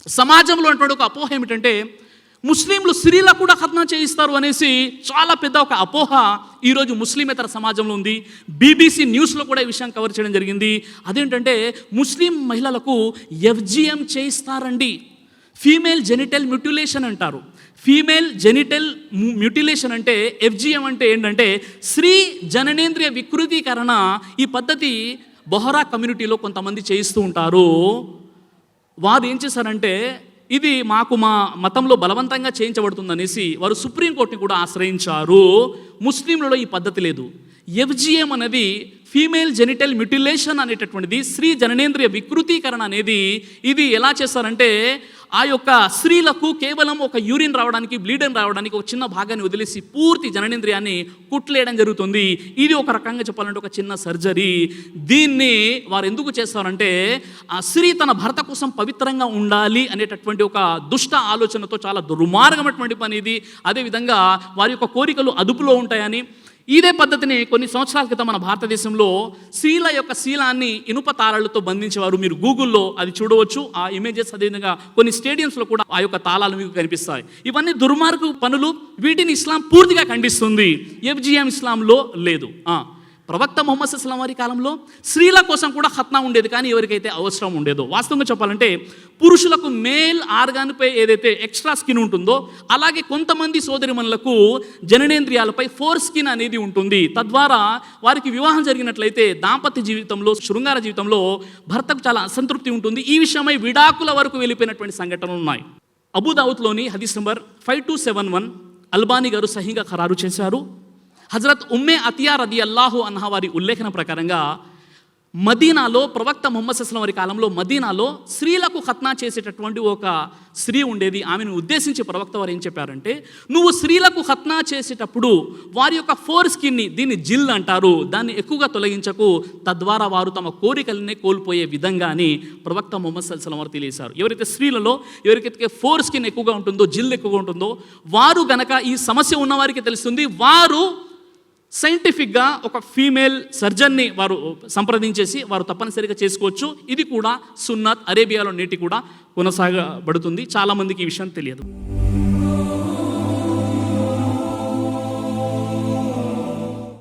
సమాజంలో ఉన్నటువంటి ఒక అపోహ ఏమిటంటే ముస్లింలు స్త్రీలకు కూడా ఖత్నా చేయిస్తారు అనేసి చాలా పెద్ద ఒక అపోహ ఈరోజు ముస్లిమేతర సమాజంలో ఉంది. BBC న్యూస్లో కూడా ఈ విషయం కవర్ చేయడం జరిగింది. అదేంటంటే ముస్లిం మహిళలకు FGM చేయిస్తారండి. ఫీమేల్ జెనిటల్ మ్యూటిలేషన్ అంటారు. ఫీమేల్ జెనిటల్ మ్యూటిలేషన్ అంటే FGM అంటే ఏంటంటే స్త్రీ జననేంద్రియ వికృతీకరణ. ఈ పద్ధతి బొహరా కమ్యూనిటీలో కొంతమంది చేయిస్తూ ఉంటారు. వారు ఏం చేశారంటే ఇది మాకు మా మతంలో బలవంతంగా చేయించబడుతుందనేసి వారు సుప్రీంకోర్టుని కూడా ఆశ్రయించారు. ముస్లింలలో ఈ పద్ధతి లేదు. FGM అనేది ఫీమేల్ జెనిటల్ మ్యూటిలేషన్ అనేటటువంటిది స్త్రీ జననేంద్రియ వికృతీకరణ అనేది ఇది ఎలా చేస్తారంటే ఆ యొక్క స్త్రీలకు కేవలం ఒక యూరిన్ రావడానికి, బ్లీడన్ రావడానికి ఒక చిన్న భాగాన్ని వదిలేసి పూర్తి జననేంద్రియాన్ని కుట్లేయడం జరుగుతుంది. ఇది ఒక రకంగా చెప్పాలంటే ఒక చిన్న సర్జరీ. దీన్ని వారు ఎందుకు చేస్తారంటే ఆ స్త్రీ తన భర్త కోసం పవిత్రంగా ఉండాలి అనేటటువంటి ఒక దుష్ట ఆలోచనతో, చాలా దుర్మార్గమైనటువంటి పని ఇది. అదేవిధంగా వారి యొక్క కోరికలు అదుపులో ఉంటాయని. ఇదే పద్ధతిని కొన్ని సంవత్సరాల క్రితం మన భారతదేశంలో స్త్రీల యొక్క శీలాన్ని ఇనుప తాళాలతో బంధించేవారు. మీరు గూగుల్లో అది చూడవచ్చు, ఆ ఇమేజెస్. అదేవిధంగా కొన్ని స్టేడియంస్లో కూడా ఆ యొక్క తాళాలు మీకు కనిపిస్తాయి. ఇవన్నీ దుర్మార్గ పనులు. వీటిని ఇస్లాం పూర్తిగా ఖండిస్తుంది. FGM ఇస్లాంలో లేదు. ప్రవక్త ముహమ్మద్ సల్లల్లాహు అలైహి వసల్లం వారి కాలంలో స్త్రీల కోసం కూడా ఖత్నా ఉండేది, కానీ ఎవరికైతే అవసరం ఉండేదో. వాస్తవంగా చెప్పాలంటే పురుషులకు మేల్ ఆర్గాన్పై ఏదైతే ఎక్స్ట్రా స్కిన్ ఉంటుందో అలాగే కొంతమంది సోదరిమణులకు జననేంద్రియాలపై ఫోర్ స్కిన్ అనేది ఉంటుంది. తద్వారా వారికి వివాహం జరిగినట్లయితే దాంపత్య జీవితంలో, శృంగార జీవితంలో భర్తకు చాలా అసంతృప్తి ఉంటుంది. ఈ విషయమై విడాకుల వరకు వెళ్ళిపోయినటువంటి సంఘటనలు ఉన్నాయి. అబూదావుద్లోని హదీస్ నంబర్ 5271 అల్బానీ గారు సహీగా ఖరారు చేశారు. హజరత్ ఉమ్మే అతియా రదియల్లాహు అన్హా వారి ఉల్లేఖన ప్రకారంగా మదీనాలో ప్రవక్త ముహమ్మద్ సల్లల్లాహు అలైహి వసల్లం వారి కాలంలో మదీనాలో స్త్రీలకు ఖత్నా చేసేటటువంటి ఒక స్త్రీ ఉండేది. ఆమెను ఉద్దేశించి ప్రవక్త వారు ఏం చెప్పారంటే, నువ్వు స్త్రీలకు ఖత్నా చేసేటప్పుడు వారి యొక్క ఫోర్ స్కిన్ని, దీన్ని జిల్ అంటారు, దాన్ని ఎక్కువగా తొలగించకు, తద్వారా వారు తమ కోరికలనే కోల్పోయే విధంగా అని ప్రవక్త ముహమ్మద్ సల్లల్లాహు అలైహి వసల్లం వారు తెలియజేశారు. ఎవరైతే స్త్రీలలో ఎవరికైతే ఫోర్ స్కిన్ ఎక్కువగా ఉంటుందో, జిల్ ఎక్కువగా ఉంటుందో, వారు గనక ఈ సమస్య ఉన్నవారికి తెలుస్తుంది, వారు సైంటిఫిక్గా ఒక ఫీమేల్ సర్జన్ని వారు సంప్రదించేసి వారు తప్పనిసరిగా చేసుకోవచ్చు. ఇది కూడా సున్నత్, అరేబియాలో నేటి కూడా కొనసాగబడుతుంది. చాలామందికి ఈ విషయం తెలియదు.